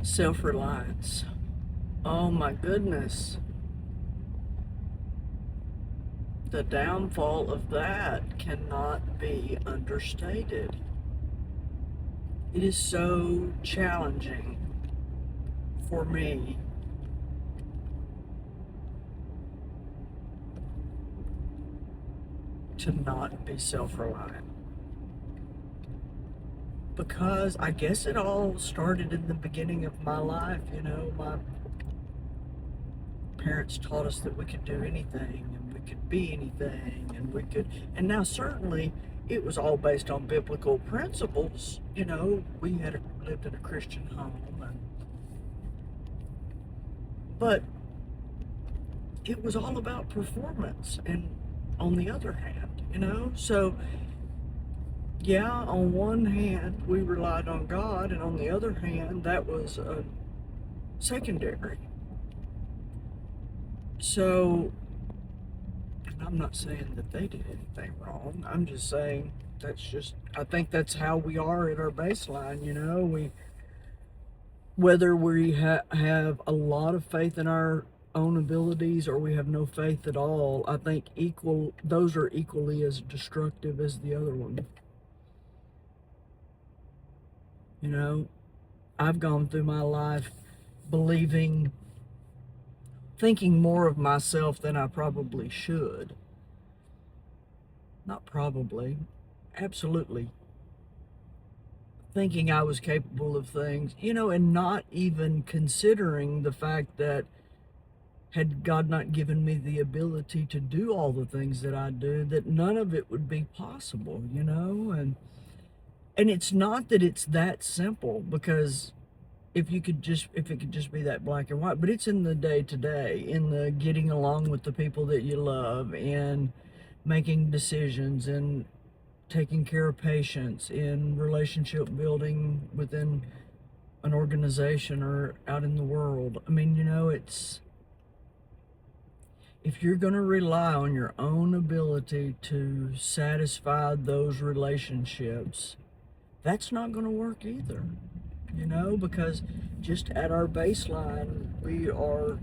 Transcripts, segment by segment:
Self-reliance. Oh my goodness. The downfall of that cannot be understated. It is so challenging for me to not be self-reliant. Because I guess it all started in the beginning of my life. My parents taught us that we could do anything and we could be anything and now certainly it was all based on biblical principles. We had lived in a Christian home, but it was all about performance. And on the other hand, so yeah, on one hand we relied on God, and on the other hand that was secondary. So, and I'm not saying that they did anything wrong. I'm just saying I think that's how we are at our baseline. Whether we have a lot of faith in our own abilities or we have no faith at all, I think those are equally as destructive as the other one. You know, I've gone through my life believing, thinking more of myself than I probably should. Not probably, absolutely. Thinking I was capable of things, and not even considering the fact that had God not given me the ability to do all the things that I do, that none of it would be possible, and it's not that it's that simple, because if it could just be that black and white, but it's in the day to day, in the getting along with the people that you love, and making decisions, and taking care of patients, in relationship building within an organization or out in the world. I mean, it's, if you're going to rely on your own ability to satisfy those relationships, that's not going to work either, because just at our baseline, we are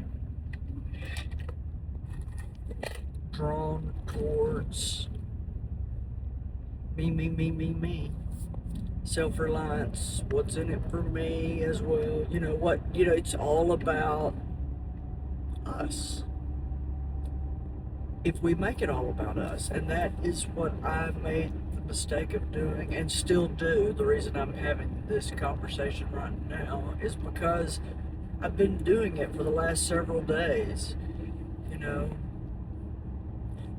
drawn towards me, me, me, me, me. Self-reliance, what's in it for me as well. It's all about us. If we make it all about us, and that is what I've made the mistake of doing and still do. The reason I'm having this conversation right now is because I've been doing it for the last several days. You know,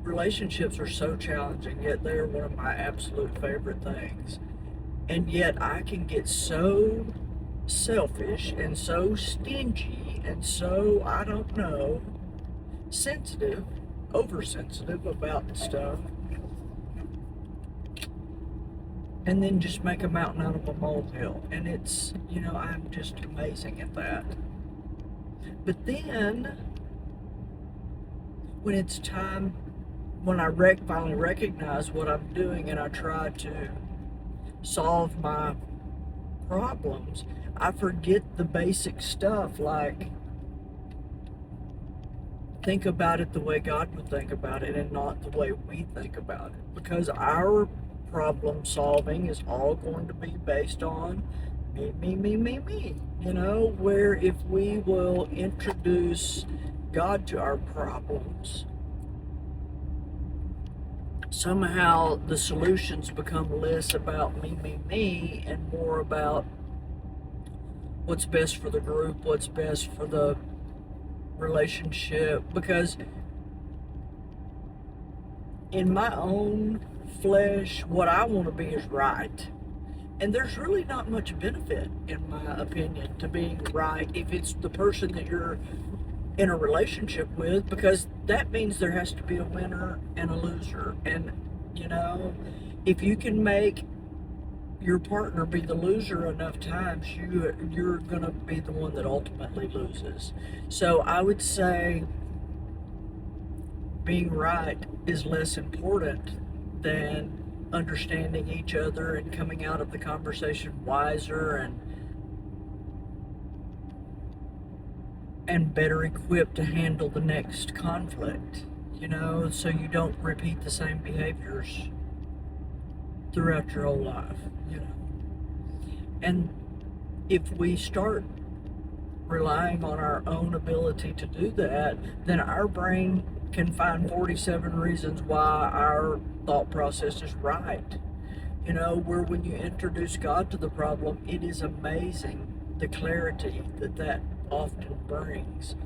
relationships are so challenging, yet they are one of my absolute favorite things. And yet I can get so selfish and so stingy and so, I don't know, sensitive, oversensitive about stuff, and then just make a mountain out of a molehill. And it's, I'm just amazing at that. But then, when it's time, when I finally recognize what I'm doing and I try to solve my problems, I forget the basic stuff, like think about it the way God would think about it and not the way we think about it. Because our problem solving is all going to be based on me, me, me, me, me. Where if we will introduce God to our problems, somehow the solutions become less about me, me, me, and more about what's best for the group, what's best for the relationship. Because in my own flesh, what I want to be is right. And there's really not much benefit, in my opinion, to being right if it's the person that you're in a relationship with, because that means there has to be a winner and a loser. And, if you can make your partner be the loser enough times, you're going to be the one that ultimately loses. So I would say being right is less important than understanding each other and coming out of the conversation wiser and and better equipped to handle the next conflict, so you don't repeat the same behaviors throughout your whole life. And if we start relying on our own ability to do that, then our brain can find 47 reasons why our thought process is right. Where when you introduce God to the problem, it is amazing the clarity that often brings.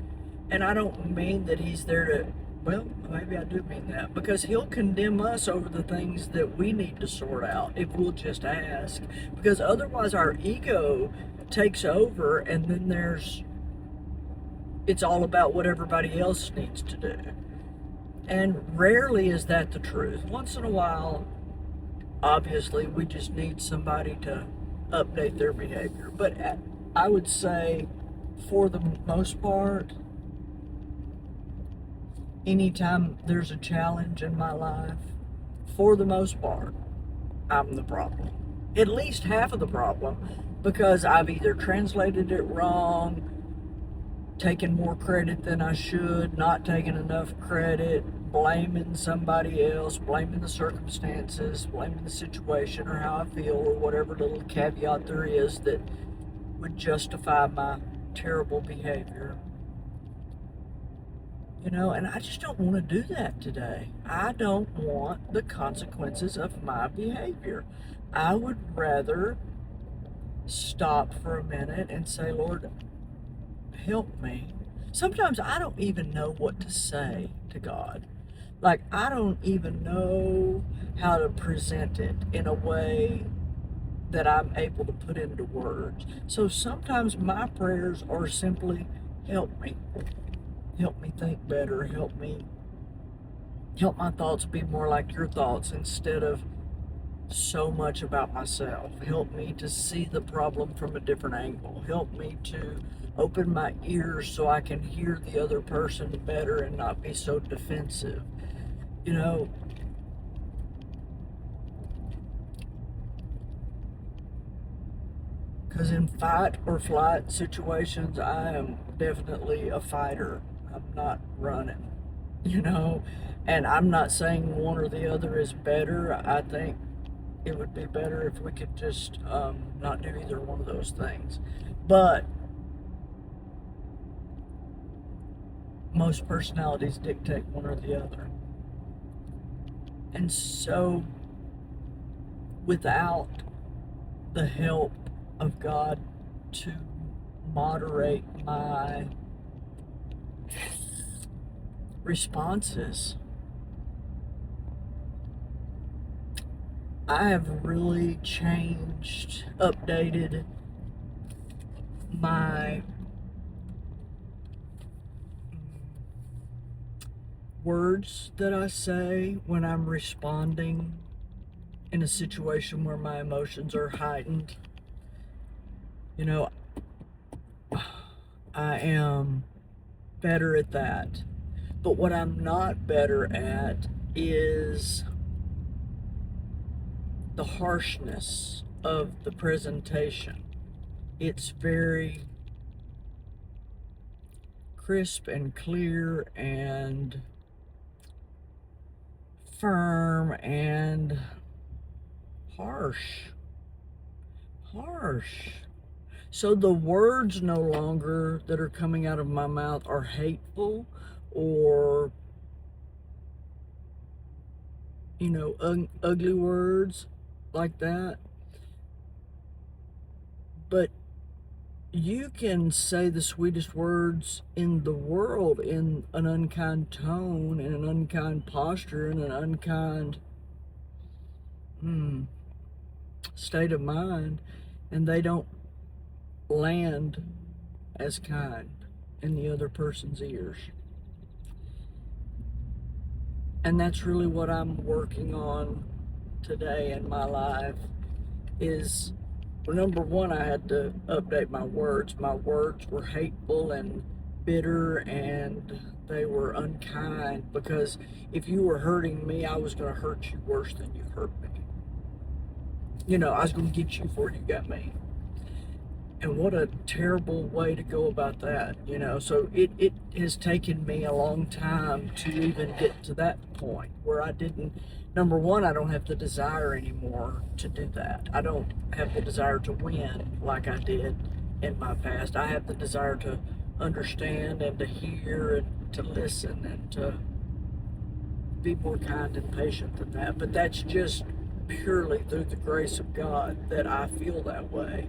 And I don't mean that he's there to, well, maybe I do mean that, because he'll condemn us over the things that we need to sort out if we'll just ask. Because otherwise our ego takes over, and then it's all about what everybody else needs to do. And rarely is that the truth. Once in a while, obviously, we just need somebody to update their behavior. But I would say, for the most part, anytime there's a challenge in my life, for the most part, I'm the problem. At least half of the problem, because I've either translated it wrong, taking more credit than I should, not taking enough credit, blaming somebody else, blaming the circumstances, blaming the situation or how I feel, or whatever little caveat there is that would justify my terrible behavior. And I just don't want to do that today. I don't want the consequences of my behavior. I would rather stop for a minute and say, Lord, help me. Sometimes I don't even know what to say to God. Like, I don't even know how to present it in a way that I'm able to put into words. So sometimes my prayers are simply, help me. Help me think better. Help my thoughts be more like your thoughts instead of so much about myself. Help me to see the problem from a different angle. Help me to open my ears so I can hear the other person better and not be so defensive. Because in fight or flight situations, I am definitely a fighter. I'm not running, and I'm not saying one or the other is better. I think it would be better if we could just not do either one of those things. But most personalities dictate one or the other. And so, without the help of God to moderate my responses, I have really changed, updated my words that I say when I'm responding in a situation where my emotions are heightened. I am better at that. But what I'm not better at is the harshness of the presentation. It's very crisp and clear and firm and harsh. So the words no longer that are coming out of my mouth are hateful or, ugly words like that. But you can say the sweetest words in the world in an unkind tone, in an unkind posture, in an unkind state of mind, and they don't land as kind in the other person's ears. And that's really what I'm working on today in my life is, well, number one, I had to update my words. My words were hateful and bitter, and they were unkind, because if you were hurting me, I was going to hurt you worse than you hurt me. I was going to get you before you got me. And what a terrible way to go about that, you know. So it has taken me a long time to even get to that point where I didn't, number one, I don't have the desire anymore to do that. I don't have the desire to win like I did in my past. I have the desire to understand and to hear and to listen and to be more kind and patient than that. But that's just purely through the grace of God that I feel that way,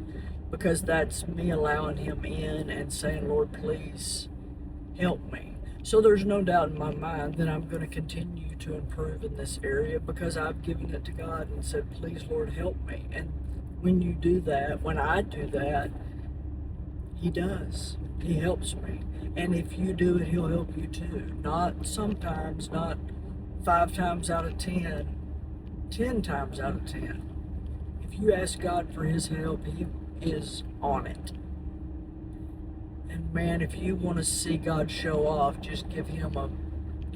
because that's me allowing him in and saying, Lord, please help me. So there's no doubt in my mind that I'm going to continue to improve in this area because I've given it to God and said, please, Lord, help me. And when you do that, when I do that, he does. He helps me. And if you do it, he'll help you too. Not sometimes, not 5 times out of 10, 10 times out of 10. If you ask God for his help, he is on it. And man, if you want to see God show off, just give him a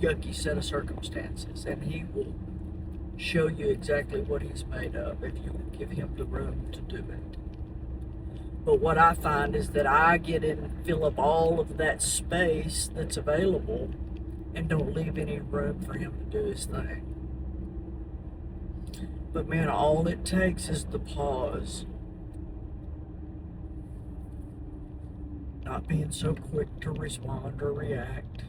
yucky set of circumstances and he will show you exactly what he's made of if you will give him the room to do it. But what I find is that I get in and fill up all of that space that's available and don't leave any room for him to do his thing. But man, all it takes is the pause. Not being so quick to respond or react.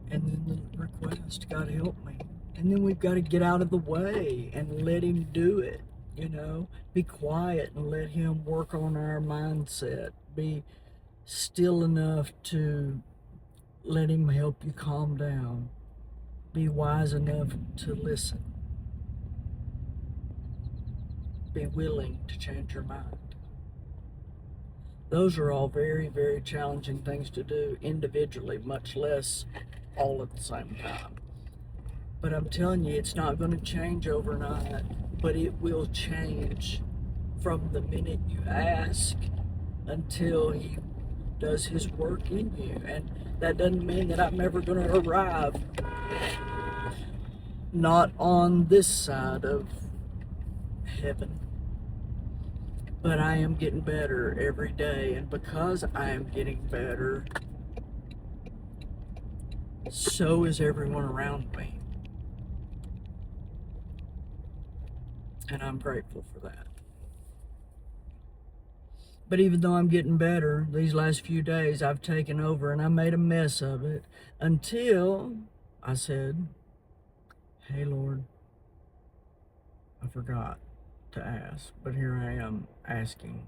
And then the request, God help me. And then we've got to get out of the way and let him do it, you know. Be quiet and let him work on our mindset. Be still enough to let him help you calm down. Be wise enough to listen. Be willing to change your mind. Those are all very, very challenging things to do individually, much less all at the same time. But I'm telling you, it's not going to change overnight, but it will change from the minute you ask until he does his work in you. And that doesn't mean that I'm ever going to arrive, not on this side of heaven. But I am getting better every day, and because I am getting better, so is everyone around me. And I'm grateful for that. But even though I'm getting better, these last few days I've taken over and I made a mess of it until I said, hey Lord, I forgot to ask, but here I am asking.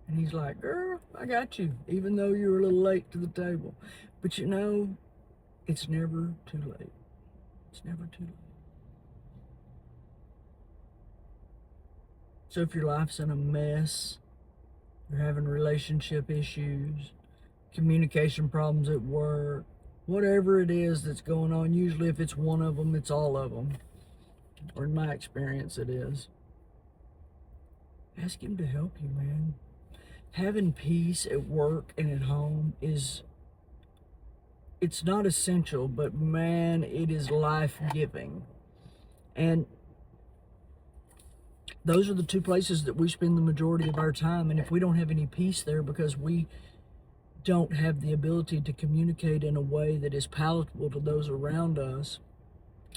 And he's like, girl, I got you, even though you were a little late to the table. But you know, it's never too late. It's never too late. So if your life's in a mess, you're having relationship issues, communication problems at work, whatever it is that's going on, usually if it's one of them, it's all of them. Or in my experience, it is. Ask him to help you, man. Having peace at work and at home it's not essential, but man, it is life-giving. And those are the two places that we spend the majority of our time. And if we don't have any peace there because we don't have the ability to communicate in a way that is palatable to those around us,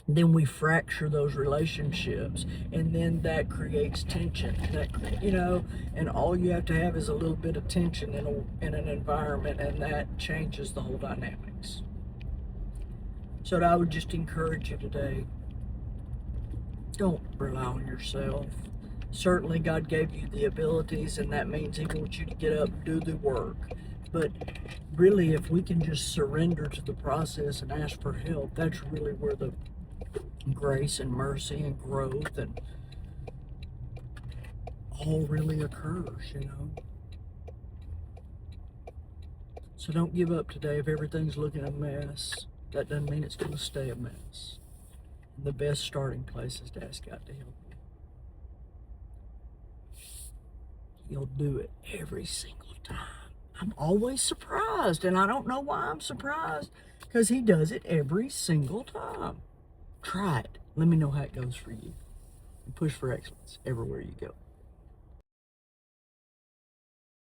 then we fracture those relationships, and then that creates tension. That, you know, and all you have to have is a little bit of tension in an environment, and that changes the whole dynamics. So I would just encourage you today, don't rely on yourself. Certainly God gave you the abilities, and that means he wants you to get up and do the work. But really, if we can just surrender to the process and ask for help, that's really where the grace and mercy and growth and all really occurs, you know. So don't give up today. If everything's looking a mess, that doesn't mean it's going to stay a mess. The best starting place is to ask God to help you. He'll do it every single time. I'm always surprised, and I don't know why I'm surprised, because he does it every single time. Try it. Let me know how it goes for you. And push for excellence everywhere you go.